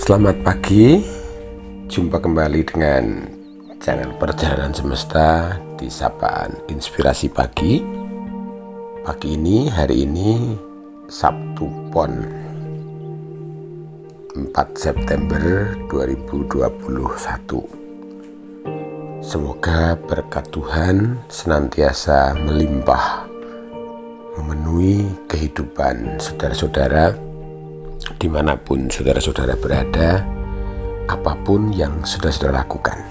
Selamat pagi, jumpa kembali dengan channel Perjalanan Semesta di Sapaan Inspirasi Pagi. Pagi ini, hari ini, Sabtu Pon 4 September 2021. Semoga berkat Tuhan senantiasa melimpah memenuhi kehidupan saudara-saudara dimanapun saudara-saudara berada, apapun yang sudah saudara lakukan.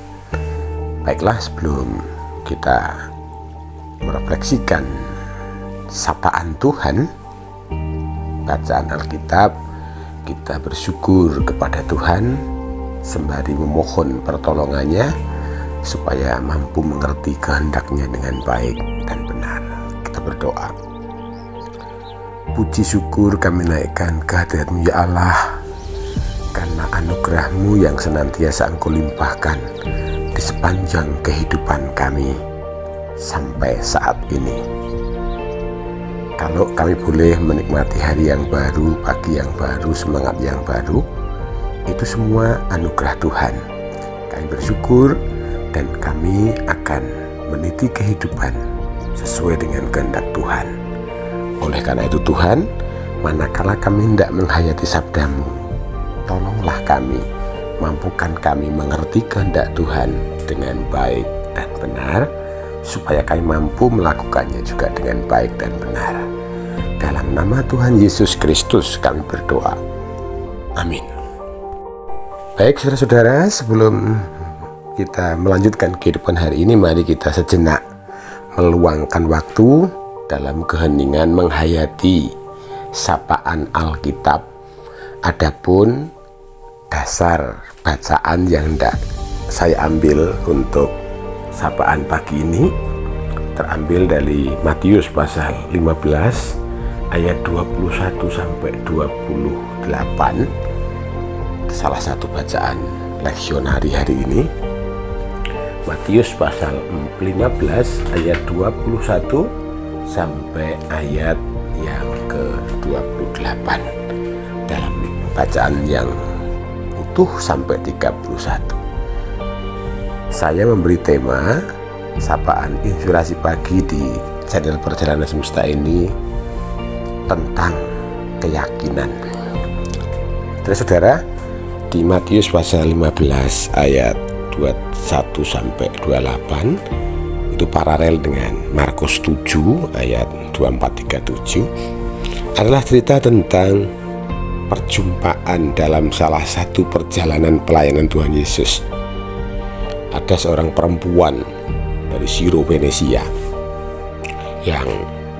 Baiklah, sebelum kita merefleksikan sapaan Tuhan, bacaan Alkitab, kita bersyukur kepada Tuhan sembari memohon pertolongannya supaya mampu mengerti kehendaknya dengan baik dan benar. Kita berdoa. Puji syukur kami naikkan kehadirat-Mu ya Allah, karena anugerah-Mu yang senantiasa Engkau limpahkan di sepanjang kehidupan kami sampai saat ini. Kalau kami boleh menikmati hari yang baru, pagi yang baru, semangat yang baru, itu semua anugerah Tuhan. Kami bersyukur dan kami akan meniti kehidupan sesuai dengan kehendak Tuhan. Oleh karena itu Tuhan, manakala kami hendak menghayati sabda-Mu, tolonglah kami, mampukan kami mengerti kehendak Tuhan dengan baik dan benar, supaya kami mampu melakukannya juga dengan baik dan benar. Dalam nama Tuhan Yesus Kristus kami berdoa. Amin. Baik saudara-saudara, sebelum kita melanjutkan kehidupan hari ini, mari kita sejenak meluangkan waktu dalam keheningan menghayati sapaan Alkitab. Adapun dasar bacaan yang hendak saya ambil untuk sapaan pagi ini terambil dari Matius pasal 15 ayat 21 sampai 28. Salah satu bacaan leksionari hari ini. Matius pasal 15 ayat 21 sampai ayat yang ke-28. Dalam bacaan yang utuh sampai 31. Saya memberi tema sapaan inspirasi pagi di channel Perjalanan Semesta ini tentang keyakinan. Saudara, di Matius pasal 15 ayat 21 sampai 28 itu paralel dengan Markus 7 ayat 24-37 adalah cerita tentang perjumpaan dalam salah satu perjalanan pelayanan Tuhan Yesus. Ada seorang perempuan dari Siro Venesia yang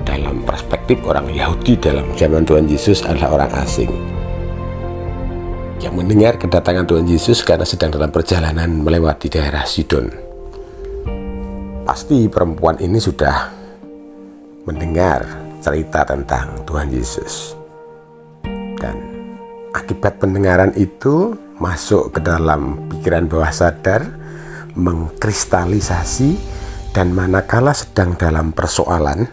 dalam perspektif orang Yahudi dalam zaman Tuhan Yesus adalah orang asing, yang mendengar kedatangan Tuhan Yesus karena sedang dalam perjalanan melewati daerah Sidon. Pasti perempuan ini sudah mendengar cerita tentang Tuhan Yesus, dan akibat pendengaran itu masuk ke dalam pikiran bawah sadar, mengkristalisasi, dan manakala sedang dalam persoalan,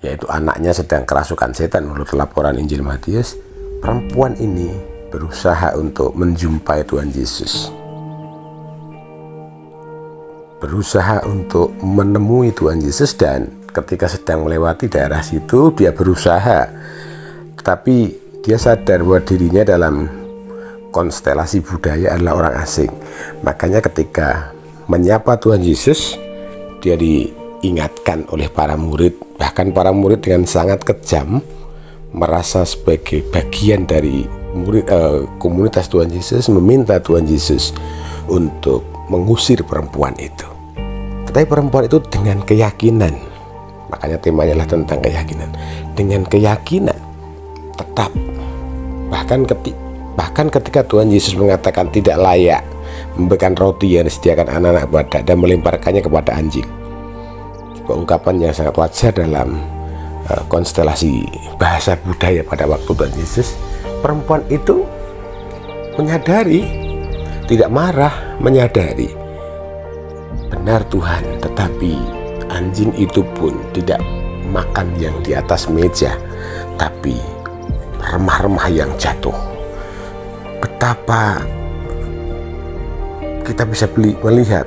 yaitu anaknya sedang kerasukan setan menurut laporan Injil Matius, perempuan ini berusaha untuk menjumpai Tuhan Yesus, berusaha untuk menemui Tuhan Yesus. Dan ketika sedang melewati daerah situ, dia berusaha, tetapi dia sadar bahwa dirinya dalam konstelasi budaya adalah orang asing. Makanya ketika menyapa Tuhan Yesus, dia diingatkan oleh para murid, bahkan para murid dengan sangat kejam merasa sebagai bagian dari komunitas Tuhan Yesus, meminta Tuhan Yesus untuk mengusir perempuan itu. Tetapi perempuan itu dengan keyakinan, makanya temanya adalah tentang keyakinan. Dengan keyakinan tetap, bahkan ketika Tuhan Yesus mengatakan tidak layak memberikan roti yang disediakan anak-anak badak dan melemparkannya kepada anjing, sebuah ungkapan yang sangat wajar dalam konstelasi bahasa budaya pada waktu Tuhan Yesus. Perempuan itu menyadari, tidak marah, menyadari benar Tuhan, tetapi anjing itu pun tidak makan yang di atas meja, tapi remah-remah yang jatuh. betapa kita bisa melihat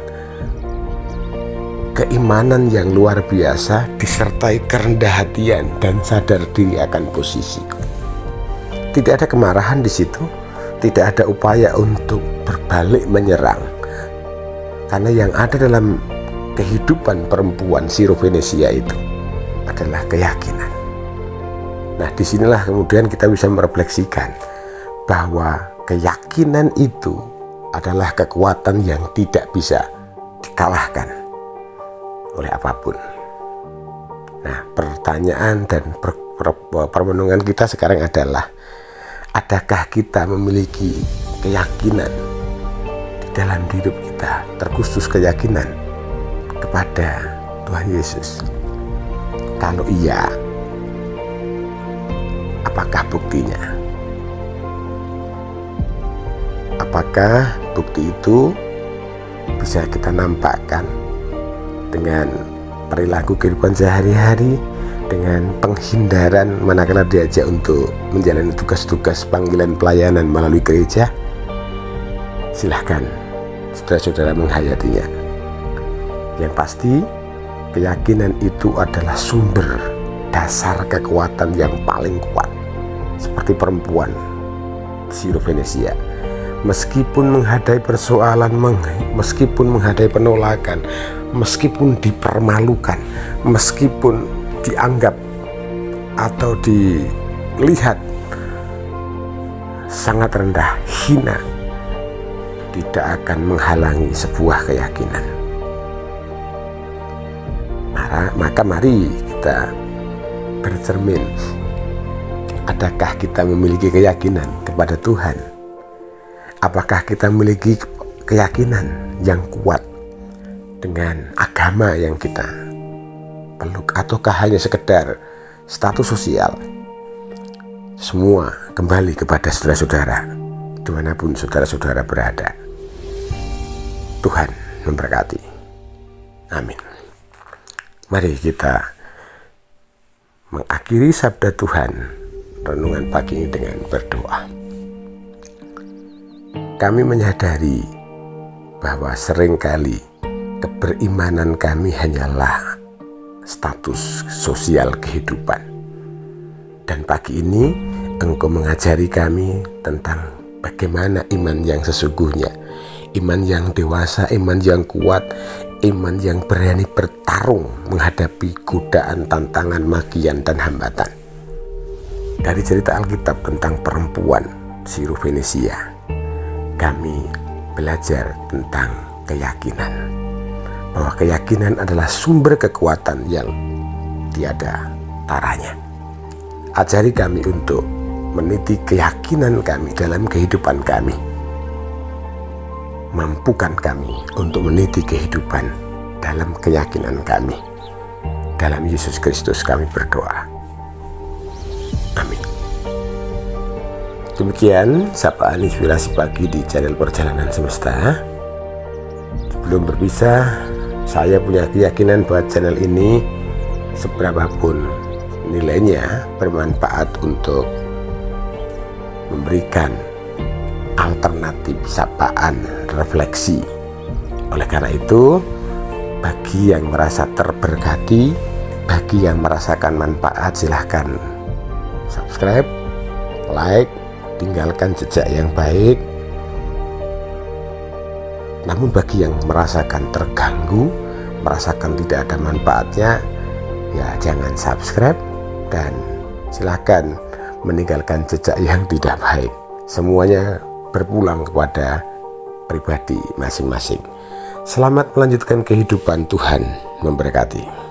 keimanan yang luar biasa disertai kerendahan hatian dan sadar diri akan posisi. Tidak ada kemarahan di situ, tidak ada upaya untuk berbalik menyerang. Karena yang ada dalam kehidupan perempuan Syrovenesia itu adalah keyakinan. Nah, disinilah kemudian kita bisa merefleksikan bahwa keyakinan itu adalah kekuatan yang tidak bisa dikalahkan oleh apapun. Nah, pertanyaan dan permenungan kita sekarang adalah, adakah kita memiliki keyakinan di dalam hidup kita, terkhusus keyakinan kepada Tuhan Yesus? Kalau iya, apakah buktinya? Apakah bukti itu bisa kita nampakkan dengan perilaku kehidupan sehari-hari, dengan penghindaran manakala diajak untuk menjalani tugas-tugas panggilan pelayanan melalui gereja? Silahkan saudara-saudara menghayatinya. Yang pasti, keyakinan itu adalah sumber dasar kekuatan yang paling kuat, seperti perempuan Syrovenesia. Meskipun menghadapi persoalan, meskipun menghadapi penolakan, meskipun dipermalukan, meskipun dianggap atau dilihat sangat rendah, hina, tidak akan menghalangi sebuah keyakinan. Maka mari kita bercermin, adakah kita memiliki keyakinan kepada Tuhan? Apakah kita memiliki keyakinan yang kuat dengan agama yang kita peluk, ataukah hanya sekedar status sosial? Semua kembali kepada saudara-saudara, dimanapun saudara-saudara berada. Tuhan memberkati. Amin. Mari kita mengakhiri sabda Tuhan renungan pagi ini dengan berdoa. Kami menyadari bahwa seringkali keberimanan kami hanyalah status sosial kehidupan. Dan pagi ini Engkau mengajari kami tentang bagaimana iman yang sesungguhnya, iman yang dewasa, iman yang kuat, iman yang berani bertarung menghadapi godaan, tantangan, magian, dan hambatan. Dari cerita Alkitab tentang perempuan Syrovenesia, kami belajar tentang keyakinan, bahwa keyakinan adalah sumber kekuatan yang tiada taranya. Ajari kami untuk meniti keyakinan kami dalam kehidupan kami. Mampukan kami untuk meniti kehidupan dalam keyakinan kami. Dalam Yesus Kristus kami berdoa. Amin. Demikian sapaan inspirasi pagi di channel Perjalanan Semesta. Sebelum berpisah, saya punya keyakinan bahwa channel ini seberapapun nilainya bermanfaat untuk memberikan alternatif sapaan refleksi. Oleh karena itu, bagi yang merasa terberkati, bagi yang merasakan manfaat, silahkan subscribe, like, tinggalkan jejak yang baik. Namun bagi yang merasakan terganggu, merasakan tidak ada manfaatnya, ya jangan subscribe dan silahkan meninggalkan jejak yang tidak baik. Semuanya berpulang kepada pribadi masing-masing. Selamat melanjutkan kehidupan. Tuhan memberkati.